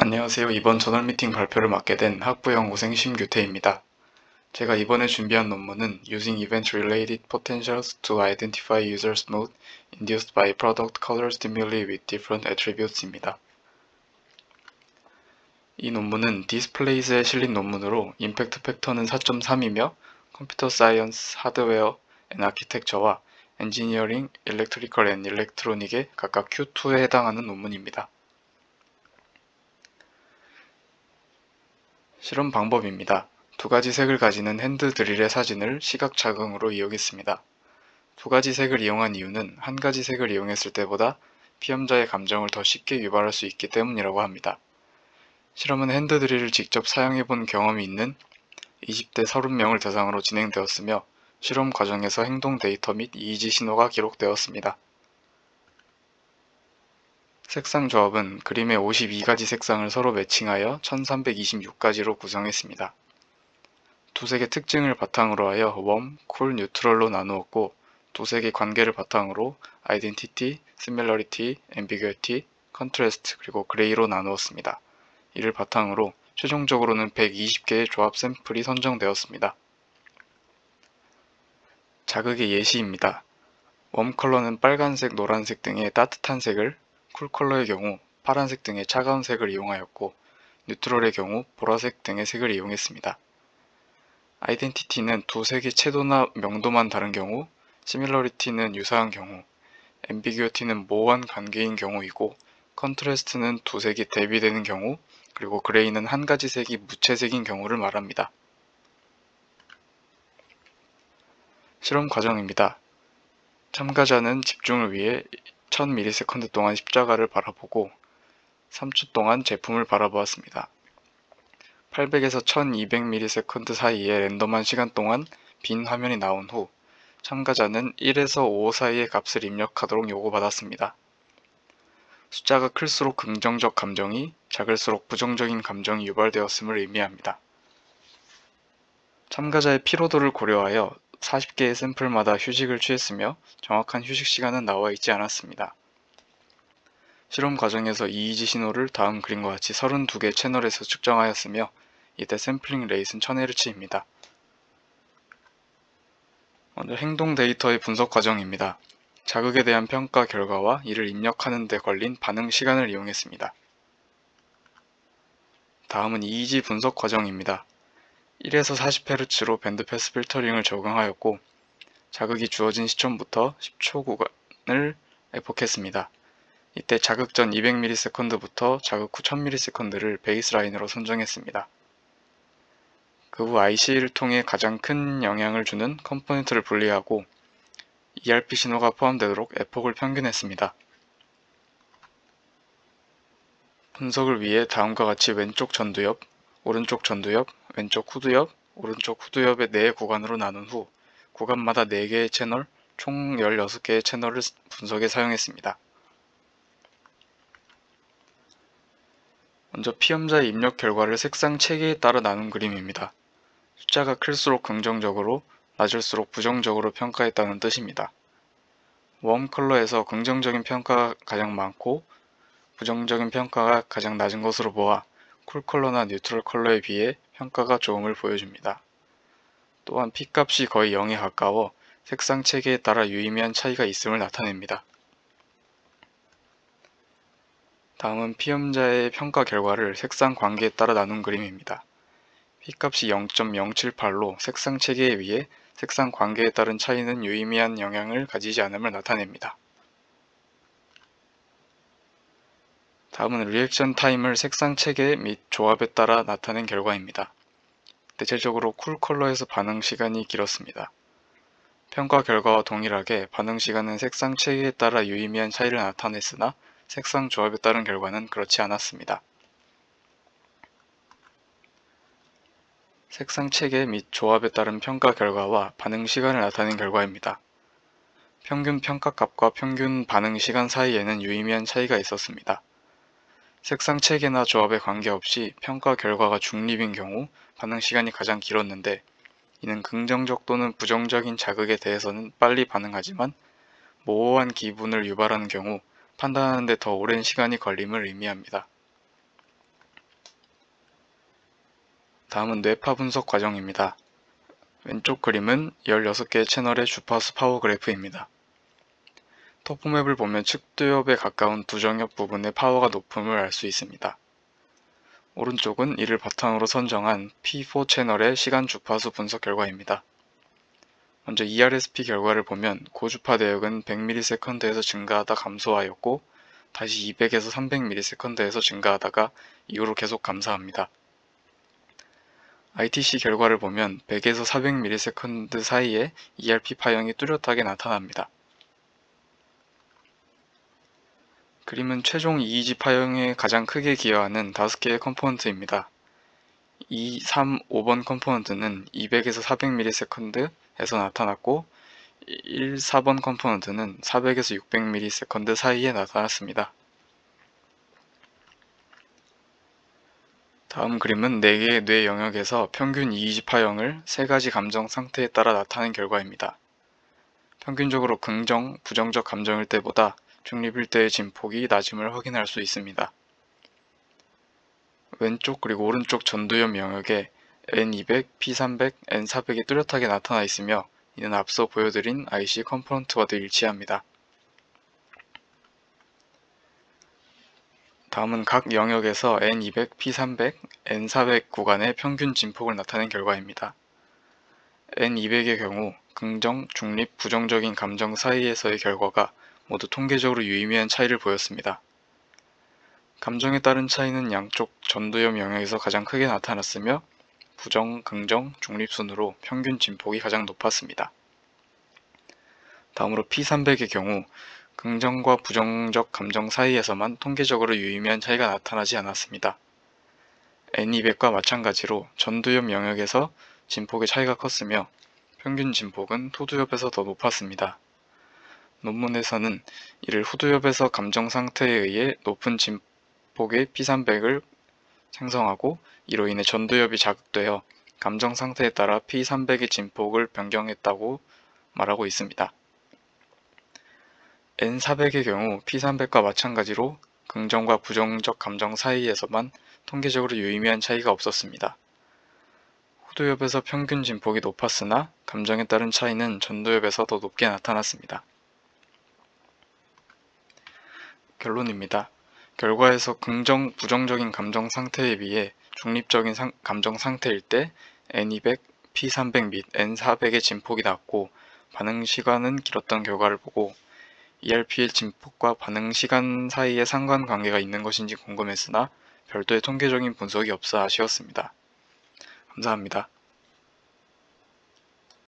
안녕하세요. 이번 저널 미팅 발표를 맡게 된 학부연구생 심규태입니다. 제가 이번에 준비한 논문은 Using Event-Related Potentials to Identify Users' Mood Induced by Product Color Stimuli with Different Attributes입니다. 이 논문은 디스플레이즈에 실린 논문으로 임팩트 팩터는 4.3이며 컴퓨터 사이언스, 하드웨어 앤 아키텍처와 엔지니어링, 일렉트리컬 앤 일렉트로닉에 각각 Q2에 해당하는 논문입니다. 실험 방법입니다. 두 가지 색을 가지는 핸드 드릴의 사진을 시각 자극으로 이용했습니다. 두 가지 색을 이용한 이유는 한 가지 색을 이용했을 때보다 피험자의 감정을 더 쉽게 유발할 수 있기 때문이라고 합니다. 실험은 핸드 드릴을 직접 사용해본 경험이 있는 20대 30명을 대상으로 진행되었으며 실험 과정에서 행동 데이터 및 이의지 신호가 기록되었습니다. 색상 조합은 그림의 52가지 색상을 서로 매칭하여 1326가지로 구성했습니다. 두 색의 특징을 바탕으로 하여 웜, 쿨, 뉴트럴로 나누었고 두 색의 관계를 바탕으로 아이덴티티, 시밀러리티, 앰비규어티, 컨트래스트 그리고 그레이로 나누었습니다. 이를 바탕으로 최종적으로는 120개의 조합 샘플이 선정되었습니다. 자극의 예시입니다. 웜 컬러는 빨간색, 노란색 등의 따뜻한 색을, 쿨 컬러의 경우 파란색 등의 차가운 색을 이용하였고 뉴트럴의 경우 보라색 등의 색을 이용했습니다. 아이덴티티는 두 색의 채도나 명도만 다른 경우, 시밀러리티는 유사한 경우, 앰비규어티는 모호한 관계인 경우이고 컨트래스트는 두 색이 대비되는 경우, 그리고 그레이는 한 가지 색이 무채색인 경우를 말합니다. 실험 과정입니다. 참가자는 집중을 위해 1000ms 동안 십자가를 바라보고 3초 동안 제품을 바라보았습니다. 800에서 1200ms 사이에 랜덤한 시간 동안 빈 화면이 나온 후 참가자는 1에서 5 사이의 값을 입력하도록 요구받았습니다. 숫자가 클수록 긍정적 감정이, 작을수록 부정적인 감정이 유발되었음을 의미합니다. 참가자의 피로도를 고려하여 40개의 샘플마다 휴식을 취했으며 정확한 휴식 시간은 나와 있지 않았습니다. 실험 과정에서 이의지 신호를 다음 그림과 같이 32개 채널에서 측정하였으며 이때 샘플링 레이트는 1000Hz입니다. 먼저 행동 데이터의 분석 과정입니다. 자극에 대한 평가 결과와 이를 입력하는 데 걸린 반응 시간을 이용했습니다. 다음은 이의지 분석 과정입니다. 1에서 40Hz로 밴드패스 필터링을 적용하였고 자극이 주어진 시점부터 10초 구간을 에폭했습니다. 이때 자극 전 200ms부터 자극 후 1000ms를 베이스라인으로 선정했습니다. 그 후 IC를 통해 가장 큰 영향을 주는 컴포넌트를 분리하고 ERP 신호가 포함되도록 에폭을 평균했습니다. 분석을 위해 다음과 같이 왼쪽 전두엽, 오른쪽 전두엽, 왼쪽 후두엽, 오른쪽 후두엽의 4구간으로 나눈 후 구간마다 4개의 채널, 총 16개의 채널을 분석에 사용했습니다. 먼저 피험자의 입력 결과를 색상 체계에 따라 나눈 그림입니다. 숫자가 클수록 긍정적으로, 낮을수록 부정적으로 평가했다는 뜻입니다. 웜 컬러에서 긍정적인 평가가 가장 많고 부정적인 평가가 가장 낮은 것으로 보아 쿨 컬러나 뉴트럴 컬러에 비해 평가가 좋음을 보여줍니다. 또한 P값이 거의 0에 가까워 색상 체계에 따라 유의미한 차이가 있음을 나타냅니다. 다음은 피험자의 평가 결과를 색상 관계에 따라 나눈 그림입니다. P값이 0.078로 색상 체계에 비해 색상 관계에 따른 차이는 유의미한 영향을 가지지 않음을 나타냅니다. 다음은 리액션 타임을 색상 체계 및 조합에 따라 나타낸 결과입니다. 대체적으로 쿨 컬러에서 반응 시간이 길었습니다. 평가 결과와 동일하게 반응 시간은 색상 체계에 따라 유의미한 차이를 나타냈으나 색상 조합에 따른 결과는 그렇지 않았습니다. 색상 체계 및 조합에 따른 평가 결과와 반응 시간을 나타낸 결과입니다. 평균 평가값과 평균 반응 시간 사이에는 유의미한 차이가 있었습니다. 색상 체계나 조합에 관계없이 평가 결과가 중립인 경우 반응 시간이 가장 길었는데 이는 긍정적 또는 부정적인 자극에 대해서는 빨리 반응하지만 모호한 기분을 유발하는 경우 판단하는 데 더 오랜 시간이 걸림을 의미합니다. 다음은 뇌파 분석 과정입니다. 왼쪽 그림은 16개의 채널의 주파수 파워 그래프입니다. 토포맵을 보면 측두엽에 가까운 부정엽 부분의 파워가 높음을 알 수 있습니다. 오른쪽은 이를 바탕으로 선정한 P4 채널의 시간 주파수 분석 결과입니다. 먼저 ERSP 결과를 보면 고주파 대역은 100ms에서 증가하다 감소하였고 다시 200에서 300ms에서 증가하다가 이후로 계속 감소합니다. ITC 결과를 보면 100에서 400ms 사이에 ERP 파형이 뚜렷하게 나타납니다. 그림은 최종 EEG 파형에 가장 크게 기여하는 5개의 컴포넌트입니다. 2, 3, 5번 컴포넌트는 200에서 400ms에서 나타났고 1, 4번 컴포넌트는 400에서 600ms 사이에 나타났습니다. 다음 그림은 4개의 뇌 영역에서 평균 EEG 파형을 3가지 감정 상태에 따라 나타낸 결과입니다. 평균적으로 긍정, 부정적 감정일 때보다 중립일 때의 진폭이 낮음을 확인할 수 있습니다. 왼쪽 그리고 오른쪽 전두엽 영역에 N200, P300, N400이 뚜렷하게 나타나 있으며 이는 앞서 보여드린 IC 컴포넌트와도 일치합니다. 다음은 각 영역에서 N200, P300, N400 구간의 평균 진폭을 나타낸 결과입니다. N200의 경우 긍정, 중립, 부정적인 감정 사이에서의 결과가 모두 통계적으로 유의미한 차이를 보였습니다. 감정에 따른 차이는 양쪽 전두엽 영역에서 가장 크게 나타났으며 부정, 긍정, 중립 순으로 평균 진폭이 가장 높았습니다. 다음으로 P300의 경우 긍정과 부정적 감정 사이에서만 통계적으로 유의미한 차이가 나타나지 않았습니다. N200과 마찬가지로 전두엽 영역에서 진폭의 차이가 컸으며 평균 진폭은 후두엽에서 더 높았습니다. 논문에서는 이를 후두엽에서 감정 상태에 의해 높은 진폭의 P300을 생성하고 이로 인해 전두엽이 자극되어 감정 상태에 따라 P300의 진폭을 변경했다고 말하고 있습니다. N400의 경우 P300과 마찬가지로 긍정과 부정적 감정 사이에서만 통계적으로 유의미한 차이가 없었습니다. 후두엽에서 평균 진폭이 높았으나 감정에 따른 차이는 전두엽에서 더 높게 나타났습니다. 결론입니다. 결과에서 긍정, 부정적인 감정 상태에 비해 중립적인 감정 상태일 때 N200, P300 및 N400의 진폭이 낮고 반응 시간은 길었던 결과를 보고 ERP의 진폭과 반응 시간 사이에 상관관계가 있는 것인지 궁금했으나 별도의 통계적인 분석이 없어 아쉬웠습니다. 감사합니다.